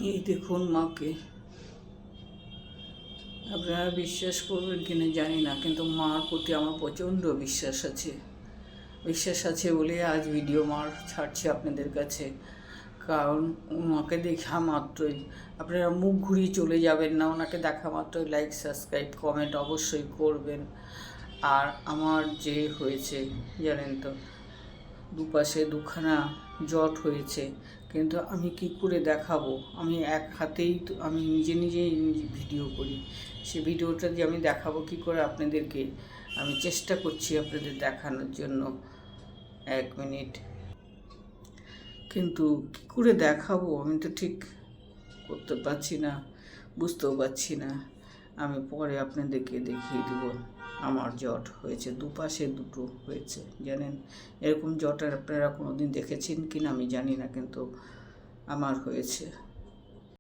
এই দেখুন মাকে, আপনারা বিশ্বাস করবেন কিনা জানি না, কিন্তু মার প্রতি আমার প্রচণ্ড বিশ্বাস আছে বলে আজ ভিডিও মার ছাড়ছি আপনাদের কাছে। কারণ ওনাকে দেখা মাত্রই আপনারা মুখ ঘুরিয়ে চলে যাবেন না, ওনাকে দেখা মাত্রই লাইক সাবস্ক্রাইব কমেন্ট অবশ্যই করবেন। আর আমার যে হয়েছে জানেন তো, দুপাশে দুখানা জট হয়েছে, কিন্তু আমি কি করে দেখাবো? আমি এক হাতেই তো আমি নিজেই ভিডিও করি, সে ভিডিওটা যে আমি দেখাবো কি করে আপনাদেরকে, আমি চেষ্টা করছি আপনাদের দেখানোর জন্য। 1 মিনিট, কিন্তু কী করে দেখাবো আমি তো ঠিক করতে পারছি না, বুঝতেও পারছি না। আমি পরে আপনাদেরকে দেখিয়ে দেব। আমার জট হয়েছে, দুপাশে দুটো হয়েছে জানেন। এরকম জট আপনারা কোনো দিন দেখেছেন কি না আমি জানি না, কিন্তু আমার হয়েছে।